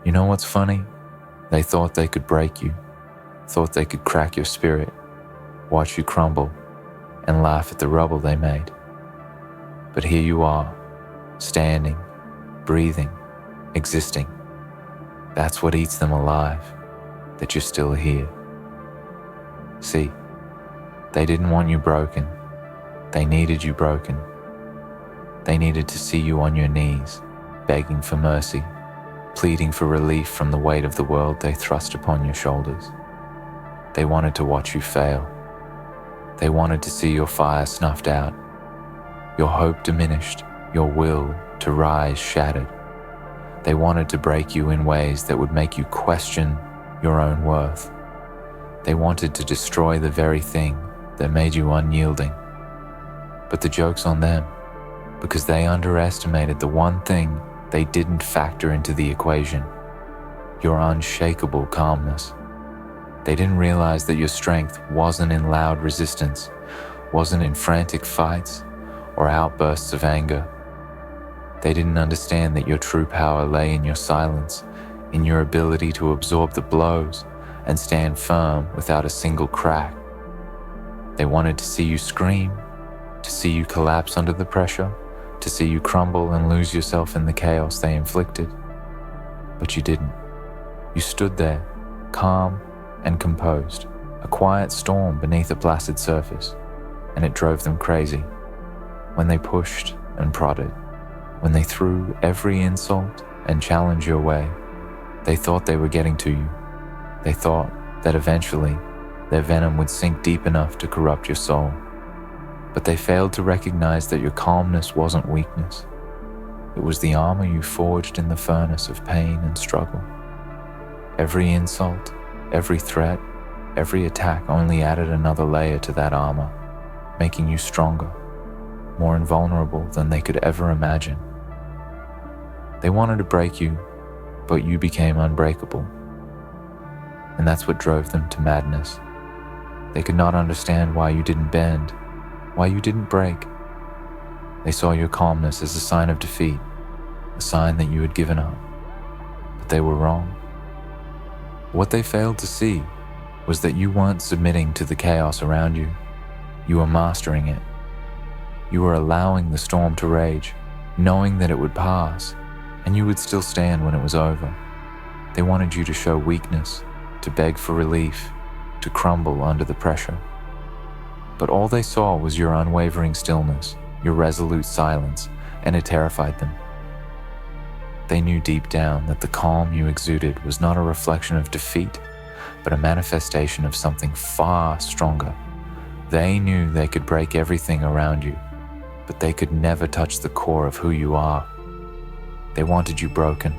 You know what's funny? They thought they could break you, thought they could crack your spirit, watch you crumble, and laugh at the rubble they made. But here you are, standing, breathing, existing. That's what eats them alive, that you're still here. See, they didn't want you broken. They needed you broken. They needed to see you on your knees, begging for mercy, pleading for relief from the weight of the world they thrust upon your shoulders. They wanted to watch you fail. They wanted to see your fire snuffed out, your hope diminished, your will to rise shattered. They wanted to break you in ways that would make you question your own worth. They wanted to destroy the very thing that made you unyielding. But the joke's on them, because they underestimated the one thing they didn't factor into the equation: your unshakable calmness. They didn't realize that your strength wasn't in loud resistance, wasn't in frantic fights or outbursts of anger. They didn't understand that your true power lay in your silence, in your ability to absorb the blows and stand firm without a single crack. They wanted to see you scream, to see you collapse under the pressure, to see you crumble and lose yourself in the chaos they inflicted. But you didn't. You stood there, calm and composed, a quiet storm beneath a placid surface, and it drove them crazy. When they pushed and prodded, when they threw every insult and challenge your way, they thought they were getting to you. They thought that eventually their venom would sink deep enough to corrupt your soul. But they failed to recognize that your calmness wasn't weakness. It was the armor you forged in the furnace of pain and struggle. Every insult, every threat, every attack only added another layer to that armor, making you stronger, more invulnerable than they could ever imagine. They wanted to break you, but you became unbreakable. And that's what drove them to madness. They could not understand why you didn't bend, why you didn't break. They saw your calmness as a sign of defeat, a sign that you had given up. But they were wrong. What they failed to see was that you weren't submitting to the chaos around you. You were mastering it. You were allowing the storm to rage, knowing that it would pass, and you would still stand when it was over. They wanted you to show weakness, to beg for relief, to crumble under the pressure. But all they saw was your unwavering stillness, your resolute silence, and it terrified them. They knew deep down that the calm you exuded was not a reflection of defeat, but a manifestation of something far stronger. They knew they could break everything around you, but they could never touch the core of who you are. They wanted you broken,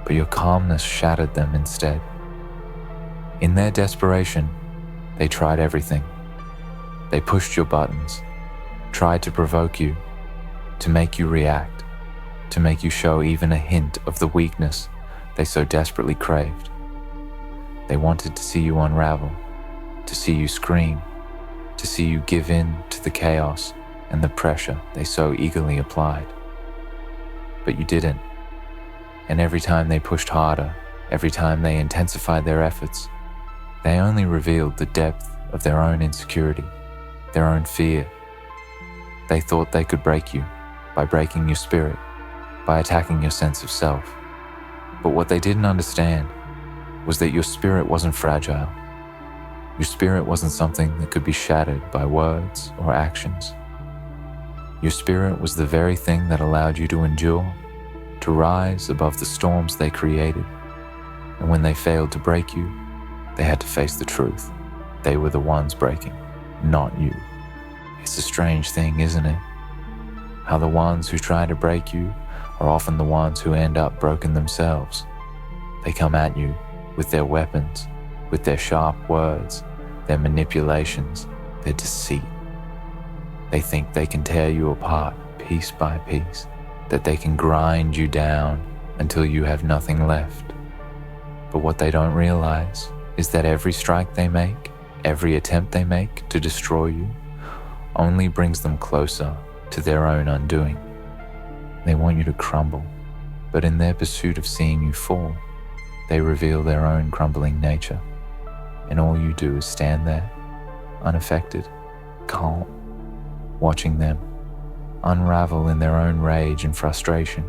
but your calmness shattered them instead. In their desperation, they tried everything. They pushed your buttons, tried to provoke you, to make you react, to make you show even a hint of the weakness they so desperately craved. They wanted to see you unravel, to see you scream, to see you give in to the chaos and the pressure they so eagerly applied. But you didn't. And every time they pushed harder, every time they intensified their efforts, they only revealed the depth of their own insecurity, their own fear. They thought they could break you by breaking your spirit, by attacking your sense of self. But what they didn't understand was that your spirit wasn't fragile. Your spirit wasn't something that could be shattered by words or actions. Your spirit was the very thing that allowed you to endure, to rise above the storms they created. And when they failed to break you, they had to face the truth. They were the ones breaking, not you. It's a strange thing, isn't it? How the ones who try to break you are often the ones who end up broken themselves. They come at you with their weapons, with their sharp words, their manipulations, their deceit. They think they can tear you apart piece by piece, that they can grind you down until you have nothing left. But what they don't realize is that every strike they make, every attempt they make to destroy you, only brings them closer to their own undoing. They want you to crumble, but in their pursuit of seeing you fall, They reveal their own crumbling nature, and all you do is stand there, unaffected, calm, watching them unravel in their own rage and frustration.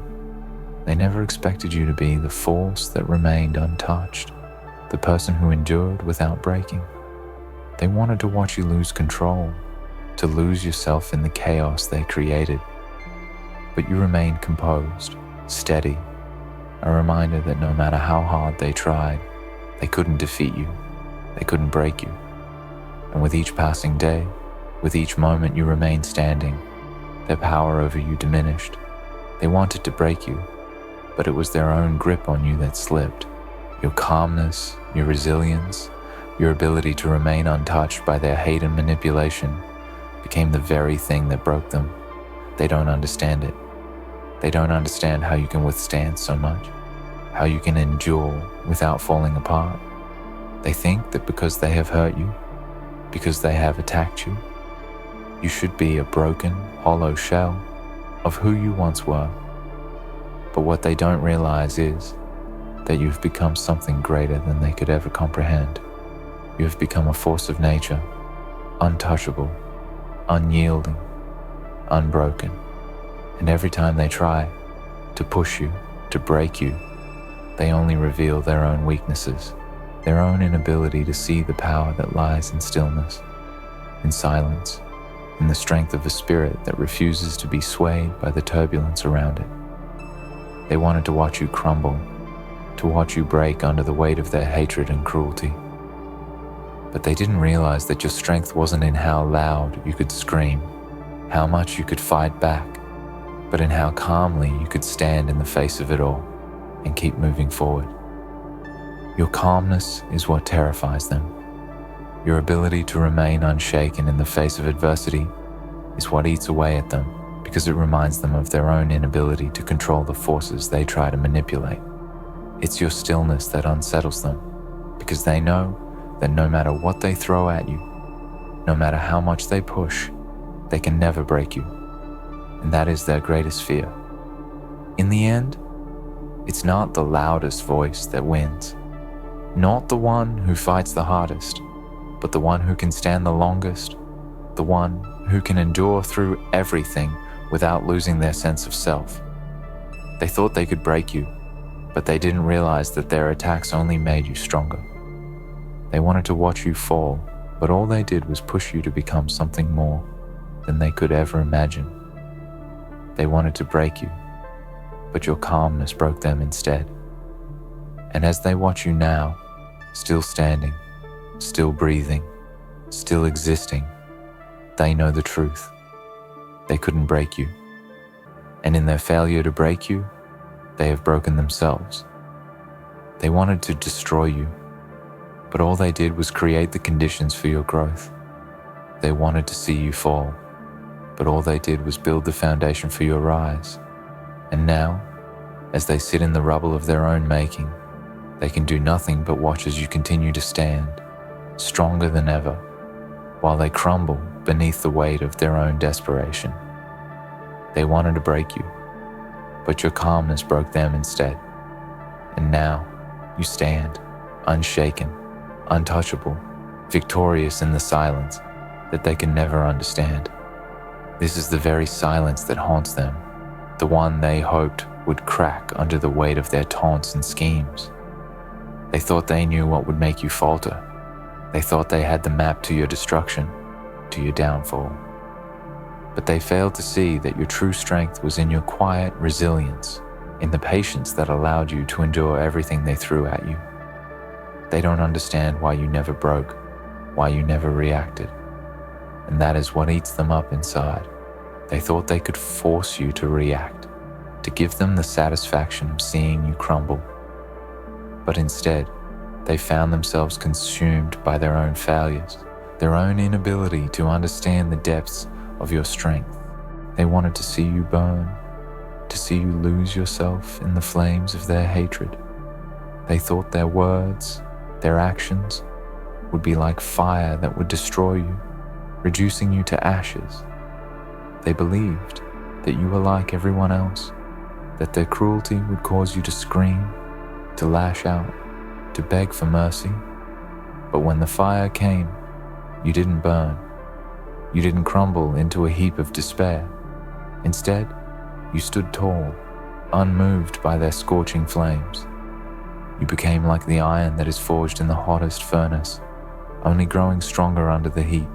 They never expected you to be the force that remained untouched, the person who endured without breaking. They wanted to watch you lose control, to lose yourself in the chaos they created. But you remained composed, steady, a reminder that no matter how hard they tried, they couldn't defeat you, they couldn't break you. And with each passing day, with each moment you remained standing, their power over you diminished. They wanted to break you, but it was their own grip on you that slipped. Your calmness, your resilience, your ability to remain untouched by their hate and manipulation became the very thing that broke them. They don't understand it. They don't understand how you can withstand so much, how you can endure without falling apart. They think that because they have hurt you, because they have attacked you, you should be a broken, hollow shell of who you once were. But what they don't realize is that you've become something greater than they could ever comprehend. You have become a force of nature, untouchable, unyielding, unbroken. And every time they try to push you, to break you, they only reveal their own weaknesses, their own inability to see the power that lies in stillness, in silence, in the strength of a spirit that refuses to be swayed by the turbulence around it. They wanted to watch you crumble, to watch you break under the weight of their hatred and cruelty. But they didn't realize that your strength wasn't in how loud you could scream, how much you could fight back, but in how calmly you could stand in the face of it all and keep moving forward. Your calmness is what terrifies them. Your ability to remain unshaken in the face of adversity is what eats away at them, because it reminds them of their own inability to control the forces they try to manipulate. It's your stillness that unsettles them, because they know that no matter what they throw at you, no matter how much they push, they can never break you. And that is their greatest fear. In the end, it's not the loudest voice that wins, not the one who fights the hardest, but the one who can stand the longest, the one who can endure through everything without losing their sense of self. They thought they could break you, but they didn't realize that their attacks only made you stronger. They wanted to watch you fall, but all they did was push you to become something more than they could ever imagine. They wanted to break you, but your calmness broke them instead. And as they watch you now, still standing, still breathing, still existing, they know the truth. They couldn't break you. And in their failure to break you, they have broken themselves. They wanted to destroy you, but all they did was create the conditions for your growth. They wanted to see you fall, but all they did was build the foundation for your rise. And now, as they sit in the rubble of their own making, they can do nothing but watch as you continue to stand, stronger than ever, while they crumble beneath the weight of their own desperation. They wanted to break you, but your calmness broke them instead. And now, you stand, unshaken, untouchable, victorious in the silence that they can never understand. This is the very silence that haunts them, the one they hoped would crack under the weight of their taunts and schemes. They thought they knew what would make you falter. They thought they had the map to your destruction, to your downfall. But they failed to see that your true strength was in your quiet resilience, in the patience that allowed you to endure everything they threw at you. They don't understand why you never broke, why you never reacted. And that is what eats them up inside. They thought they could force you to react, to give them the satisfaction of seeing you crumble. But instead, they found themselves consumed by their own failures, their own inability to understand the depths of your strength. They wanted to see you burn, to see you lose yourself in the flames of their hatred. They thought their words, their actions, would be like fire that would destroy you, reducing you to ashes. They believed that you were like everyone else, that their cruelty would cause you to scream, to lash out, to beg for mercy, but when the fire came, you didn't burn. You didn't crumble into a heap of despair. Instead, you stood tall, unmoved by their scorching flames. You became like the iron that is forged in the hottest furnace, only growing stronger under the heat.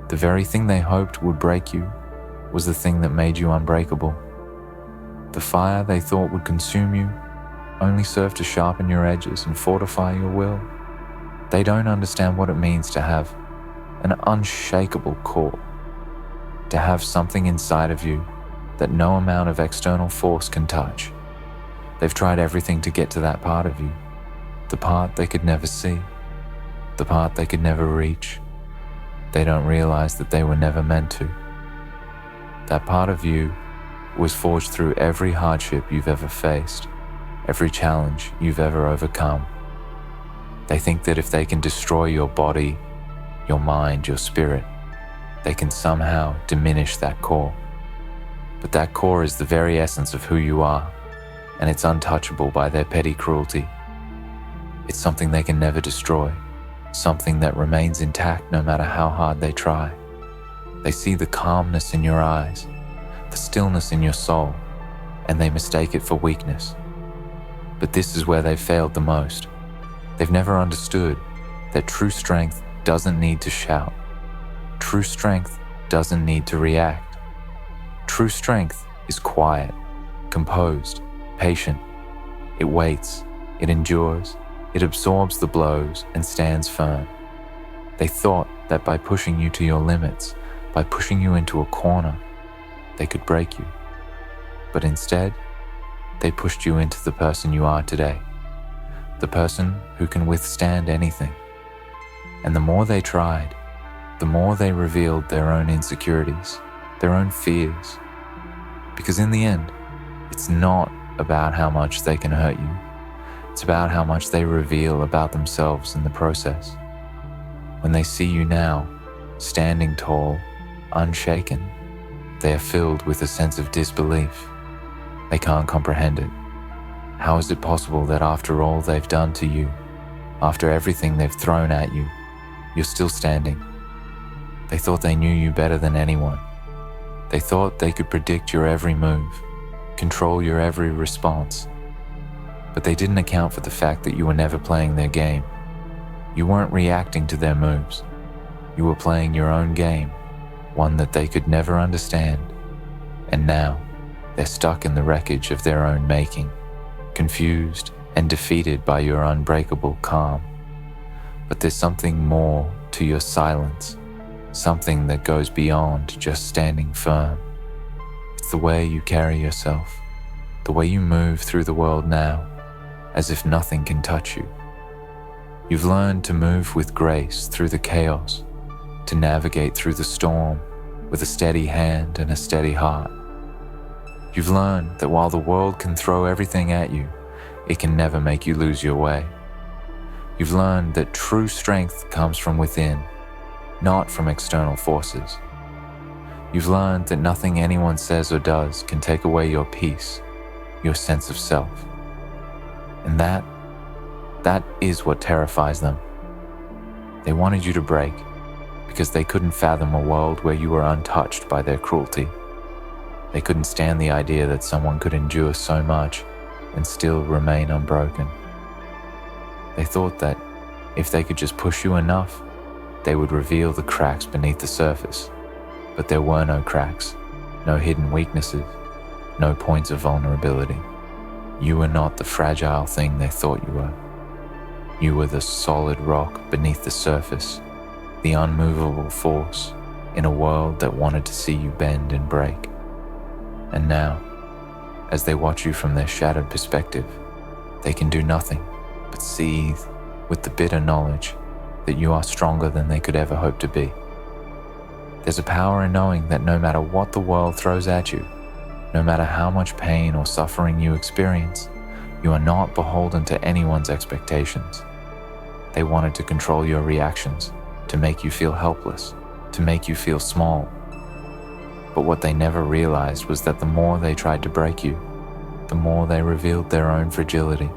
The very thing they hoped would break you was the thing that made you unbreakable. The fire they thought would consume you only served to sharpen your edges and fortify your will. They don't understand what it means to have an unshakable core, to have something inside of you that no amount of external force can touch. They've tried everything to get to that part of you, the part they could never see, the part they could never reach. They don't realize that they were never meant to. That part of you was forged through every hardship you've ever faced, every challenge you've ever overcome. They think that if they can destroy your body, your mind, your spirit, they can somehow diminish that core. But that core is the very essence of who you are, and it's untouchable by their petty cruelty. It's something they can never destroy, something that remains intact no matter how hard they try. They see the calmness in your eyes, the stillness in your soul, and they mistake it for weakness. But this is where they've failed the most. They've never understood that true strength doesn't need to shout. True strength doesn't need to react. True strength is quiet, composed, patient. It waits, it endures, it absorbs the blows and stands firm. They thought that by pushing you to your limits, by pushing you into a corner, they could break you. But instead, they pushed you into the person you are today, the person who can withstand anything. And the more they tried, the more they revealed their own insecurities, their own fears. Because in the end, it's not about how much they can hurt you. It's about how much they reveal about themselves in the process. When they see you now, standing tall, unshaken, they are filled with a sense of disbelief. They can't comprehend it. How is it possible that after all they've done to you, after everything they've thrown at you, you're still standing? They thought they knew you better than anyone. They thought they could predict your every move, control your every response. But they didn't account for the fact that you were never playing their game. You weren't reacting to their moves. You were playing your own game, one that they could never understand. And now, they're stuck in the wreckage of their own making, confused and defeated by your unbreakable calm. But there's something more to your silence, something that goes beyond just standing firm. It's the way you carry yourself, the way you move through the world now, as if nothing can touch you. You've learned to move with grace through the chaos, to navigate through the storm with a steady hand and a steady heart. You've learned that while the world can throw everything at you, it can never make you lose your way. You've learned that true strength comes from within, not from external forces. You've learned that nothing anyone says or does can take away your peace, your sense of self. And that is what terrifies them. They wanted you to break because they couldn't fathom a world where you were untouched by their cruelty. They couldn't stand the idea that someone could endure so much and still remain unbroken. They thought that if they could just push you enough, they would reveal the cracks beneath the surface. But there were no cracks, no hidden weaknesses, no points of vulnerability. You were not the fragile thing they thought you were. You were the solid rock beneath the surface, the unmovable force in a world that wanted to see you bend and break. And now, as they watch you from their shattered perspective, they can do nothing but seethe with the bitter knowledge that you are stronger than they could ever hope to be. There's a power in knowing that no matter what the world throws at you, no matter how much pain or suffering you experience, you are not beholden to anyone's expectations. They wanted to control your reactions, to make you feel helpless, to make you feel small. But what they never realized was that the more they tried to break you, the more they revealed their own fragility.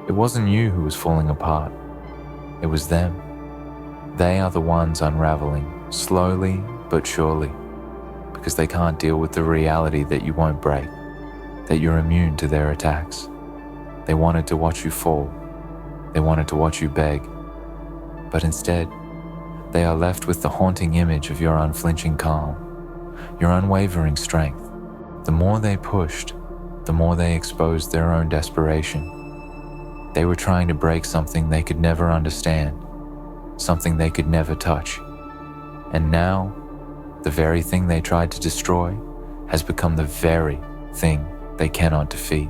It wasn't you who was falling apart. It was them. They are the ones unraveling, slowly but surely, because they can't deal with the reality that you won't break, that you're immune to their attacks. They wanted to watch you fall. They wanted to watch you beg. But instead, they are left with the haunting image of your unflinching calm, your unwavering strength. The more they pushed, the more they exposed their own desperation. They were trying to break something they could never understand, something they could never touch. And now, the very thing they tried to destroy has become the very thing they cannot defeat.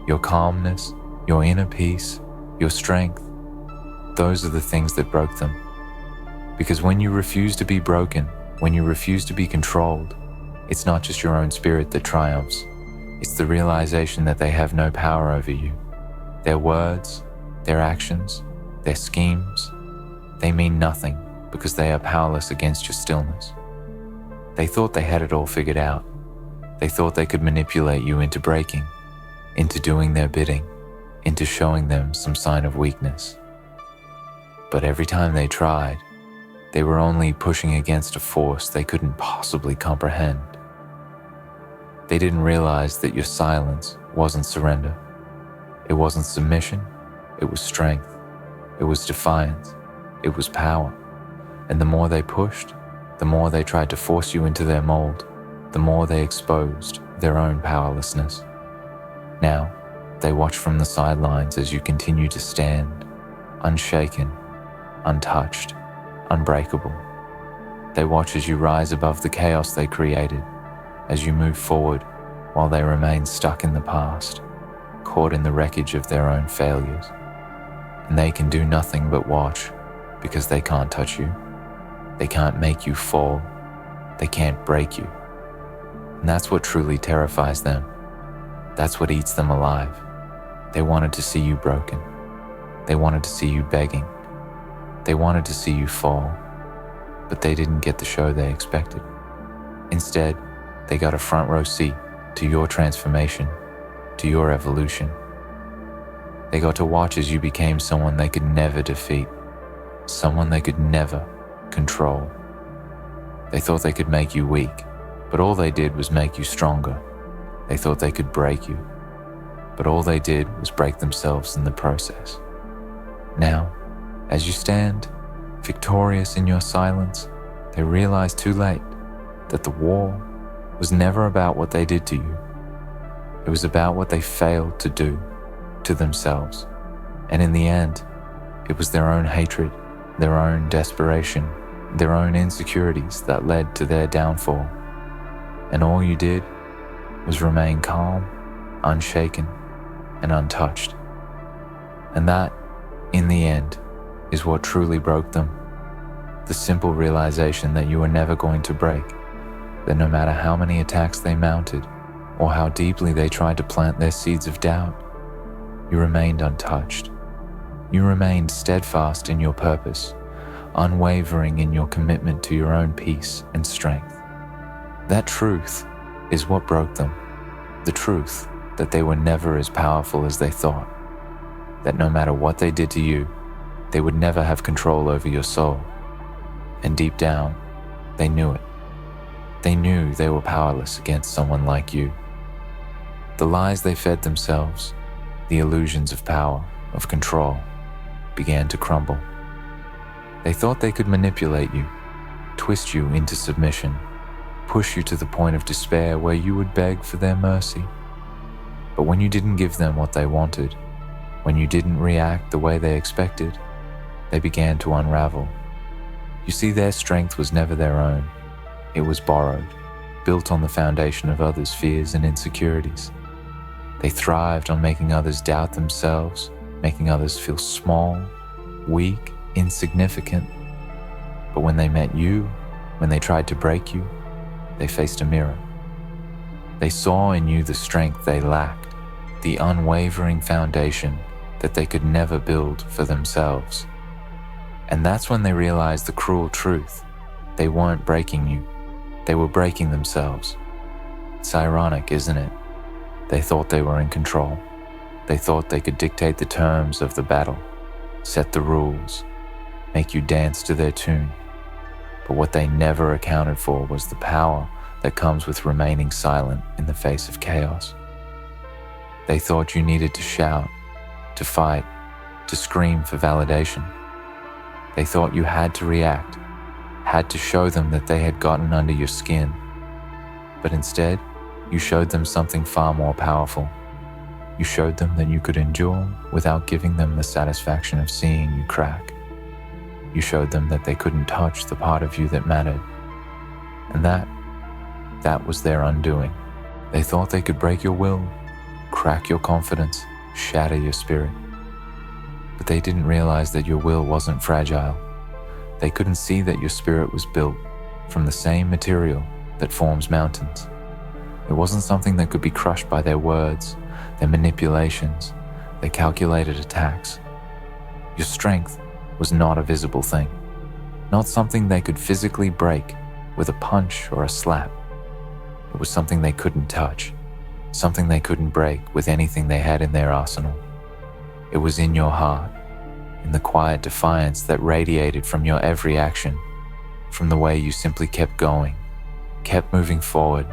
Your calmness, your inner peace, your strength, those are the things that broke them. Because when you refuse to be broken, when you refuse to be controlled, it's not just your own spirit that triumphs. It's the realization that they have no power over you. Their words, their actions, their schemes, they mean nothing because they are powerless against your stillness. They thought they had it all figured out. They thought they could manipulate you into breaking, into doing their bidding, into showing them some sign of weakness. But every time they tried, they were only pushing against a force they couldn't possibly comprehend. They didn't realize that your silence wasn't surrender. It wasn't submission, it was strength. It was defiance, it was power. And the more they pushed, the more they tried to force you into their mold, the more they exposed their own powerlessness. Now, they watch from the sidelines as you continue to stand, unshaken, untouched, unbreakable. They watch as you rise above the chaos they created, as you move forward while they remain stuck in the past, caught in the wreckage of their own failures. And they can do nothing but watch because they can't touch you. They can't make you fall. They can't break you. And that's what truly terrifies them. That's what eats them alive. They wanted to see you broken. They wanted to see you begging. They wanted to see you fall, but they didn't get the show they expected. Instead, they got a front row seat to your transformation, to your evolution. They got to watch as you became someone they could never defeat, someone they could never control. They thought they could make you weak, but all they did was make you stronger. They thought they could break you, but all they did was break themselves in the process. Now, as you stand, victorious in your silence, they realize too late that the war was never about what they did to you. It was about what they failed to do to themselves. And in the end, it was their own hatred, their own desperation, their own insecurities that led to their downfall. And all you did was remain calm, unshaken, and untouched. And that, in the end, is what truly broke them. The simple realization that you were never going to break, that no matter how many attacks they mounted, or how deeply they tried to plant their seeds of doubt, you remained untouched. You remained steadfast in your purpose, unwavering in your commitment to your own peace and strength. That truth is what broke them. The truth that they were never as powerful as they thought. That no matter what they did to you, they would never have control over your soul. And deep down, they knew it. They knew they were powerless against someone like you. The lies they fed themselves, the illusions of power, of control, began to crumble. They thought they could manipulate you, twist you into submission, push you to the point of despair where you would beg for their mercy. But when you didn't give them what they wanted, when you didn't react the way they expected, they began to unravel. You see, their strength was never their own. It was borrowed, built on the foundation of others' fears and insecurities. They thrived on making others doubt themselves, making others feel small, weak, insignificant. But when they met you, when they tried to break you, they faced a mirror. They saw in you the strength they lacked, the unwavering foundation that they could never build for themselves. And that's when they realized the cruel truth. They weren't breaking you. They were breaking themselves. It's ironic, isn't it? They thought they were in control. They thought they could dictate the terms of the battle, set the rules, make you dance to their tune. But what they never accounted for was the power that comes with remaining silent in the face of chaos. They thought you needed to shout, to fight, to scream for validation. They thought you had to react, had to show them that they had gotten under your skin. But instead, you showed them something far more powerful. You showed them that you could endure without giving them the satisfaction of seeing you crack. You showed them that they couldn't touch the part of you that mattered. And that was their undoing. They thought they could break your will, crack your confidence, shatter your spirit. But they didn't realize that your will wasn't fragile. They couldn't see that your spirit was built from the same material that forms mountains. It wasn't something that could be crushed by their words, their manipulations, their calculated attacks. Your strength was not a visible thing, not something they could physically break with a punch or a slap. It was something they couldn't touch, something they couldn't break with anything they had in their arsenal. It was in your heart, in the quiet defiance that radiated from your every action, from the way you simply kept going, kept moving forward,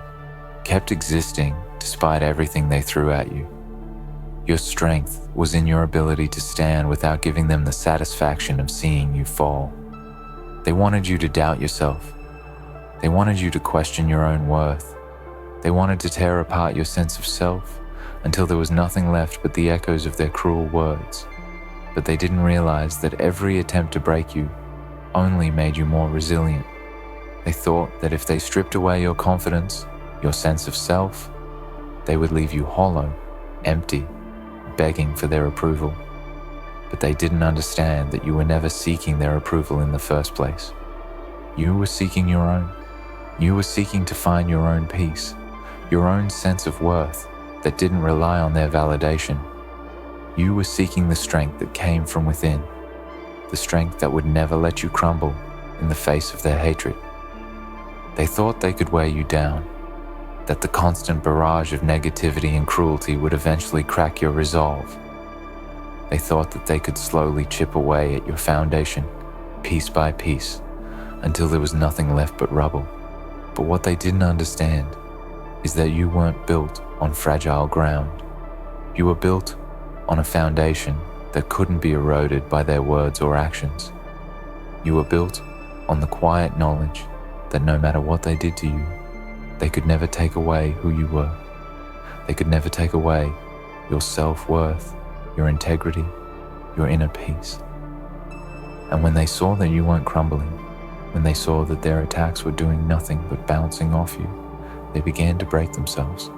kept existing despite everything they threw at you. Your strength was in your ability to stand without giving them the satisfaction of seeing you fall. They wanted you to doubt yourself. They wanted you to question your own worth. They wanted to tear apart your sense of self until there was nothing left but the echoes of their cruel words. But they didn't realize that every attempt to break you only made you more resilient. They thought that if they stripped away your confidence, your sense of self, they would leave you hollow, empty, begging for their approval. But they didn't understand that you were never seeking their approval in the first place. You were seeking your own. You were seeking to find your own peace, your own sense of worth that didn't rely on their validation. You were seeking the strength that came from within, the strength that would never let you crumble in the face of their hatred. They thought they could wear you down, that the constant barrage of negativity and cruelty would eventually crack your resolve. They thought that they could slowly chip away at your foundation, piece by piece, until there was nothing left but rubble. But what they didn't understand is that you weren't built on fragile ground. You were built on a foundation that couldn't be eroded by their words or actions. You were built on the quiet knowledge that no matter what they did to you, they could never take away who you were. They could never take away your self-worth, your integrity, your inner peace. And when they saw that you weren't crumbling, when they saw that their attacks were doing nothing but bouncing off you, they began to break themselves.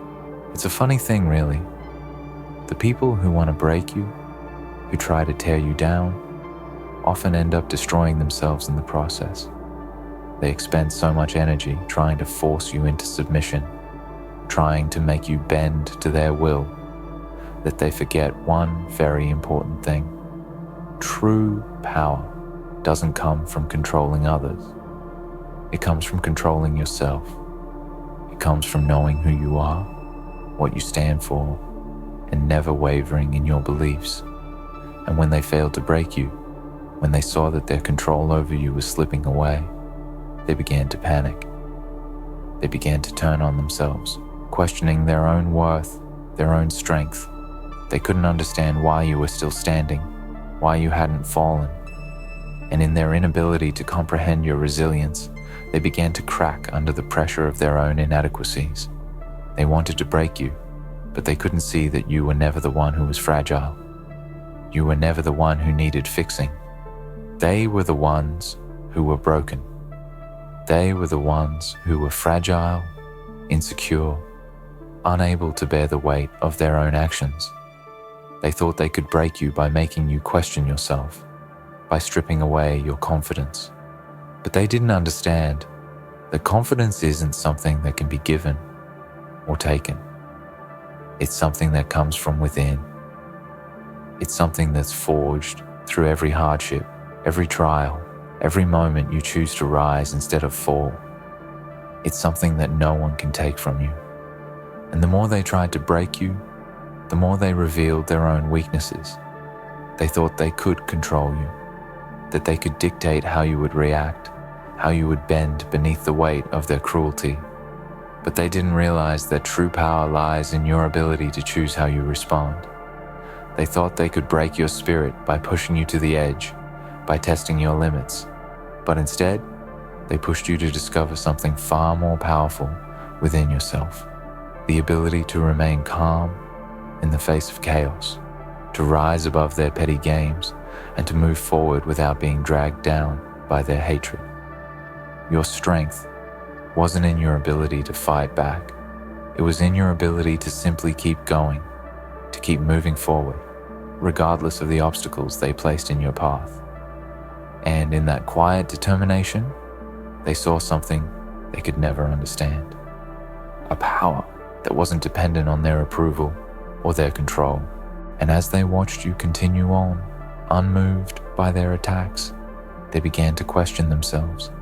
It's a funny thing, really. The people who want to break you, who try to tear you down, often end up destroying themselves in the process. They expend so much energy trying to force you into submission, trying to make you bend to their will, that they forget one very important thing. True power doesn't come from controlling others. It comes from controlling yourself. It comes from knowing who you are, what you stand for, and never wavering in your beliefs. And when they failed to break you, when they saw that their control over you was slipping away, they began to panic. They began to turn on themselves, questioning their own worth, their own strength. They couldn't understand why you were still standing, why you hadn't fallen. And in their inability to comprehend your resilience, they began to crack under the pressure of their own inadequacies. They wanted to break you, but they couldn't see that you were never the one who was fragile. You were never the one who needed fixing. They were the ones who were broken. They were the ones who were fragile, insecure, unable to bear the weight of their own actions. They thought they could break you by making you question yourself, by stripping away your confidence. But they didn't understand that confidence isn't something that can be given or taken. It's something that comes from within. It's something that's forged through every hardship, every trial, every moment you choose to rise instead of fall. It's something that no one can take from you. And the more they tried to break you, the more they revealed their own weaknesses. They thought they could control you, that they could dictate how you would react, how you would bend beneath the weight of their cruelty. But they didn't realize that true power lies in your ability to choose how you respond. They thought they could break your spirit by pushing you to the edge, by testing your limits. But instead, they pushed you to discover something far more powerful within yourself. The ability to remain calm in the face of chaos, to rise above their petty games, and to move forward without being dragged down by their hatred. Your strength wasn't in your ability to fight back. It was in your ability to simply keep going, to keep moving forward, regardless of the obstacles they placed in your path. And in that quiet determination, they saw something they could never understand. A power that wasn't dependent on their approval or their control. And as they watched you continue on, unmoved by their attacks, they began to question themselves.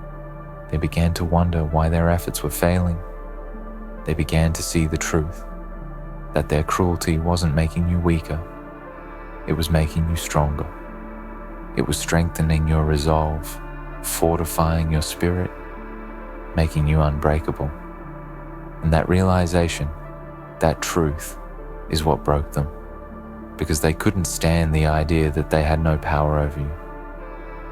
They began to wonder why their efforts were failing. They began to see the truth, that their cruelty wasn't making you weaker, it was making you stronger. It was strengthening your resolve, fortifying your spirit, making you unbreakable. And that realization, that truth, is what broke them, because they couldn't stand the idea that they had no power over you.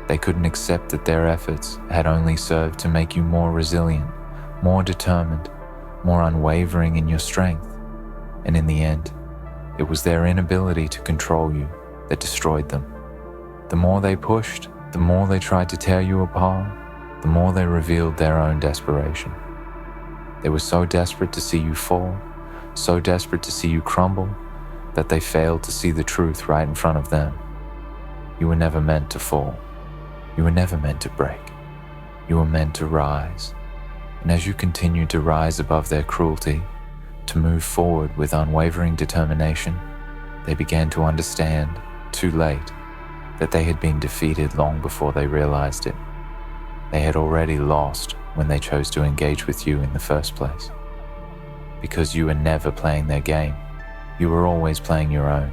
They couldn't accept that their efforts had only served to make you more resilient, more determined, more unwavering in your strength. And in the end, it was their inability to control you that destroyed them. The more they pushed, the more they tried to tear you apart, the more they revealed their own desperation. They were so desperate to see you fall, so desperate to see you crumble, that they failed to see the truth right in front of them. You were never meant to fall. You were never meant to break. You were meant to rise. And as you continued to rise above their cruelty, to move forward with unwavering determination, they began to understand, too late, that they had been defeated long before they realized it. They had already lost when they chose to engage with you in the first place. Because you were never playing their game, you were always playing your own,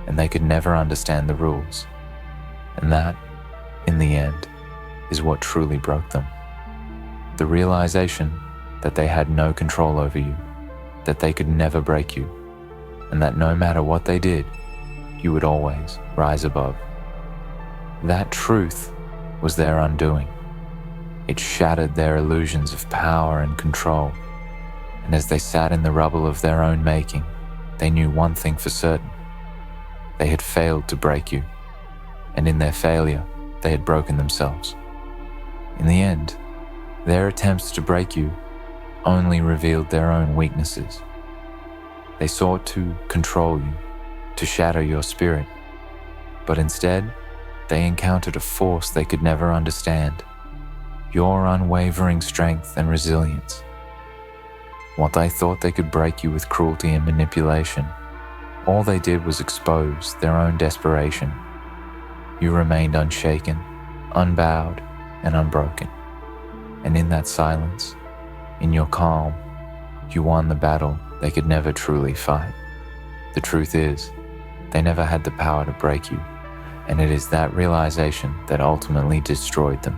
and they could never understand the rules. And that, in the end, is what truly broke them. The realization that they had no control over you, that they could never break you, and that no matter what they did, you would always rise above. That truth was their undoing. It shattered their illusions of power and control. And as they sat in the rubble of their own making, they knew one thing for certain. They had failed to break you, and in their failure, they had broken themselves. In the end, their attempts to break you only revealed their own weaknesses. They sought to control you, to shatter your spirit, but instead, they encountered a force they could never understand, your unwavering strength and resilience. What they thought they could break you with cruelty and manipulation, all they did was expose their own desperation. You remained unshaken, unbowed, and unbroken. And in that silence, in your calm, you won the battle they could never truly fight. The truth is, they never had the power to break you, and it is that realization that ultimately destroyed them.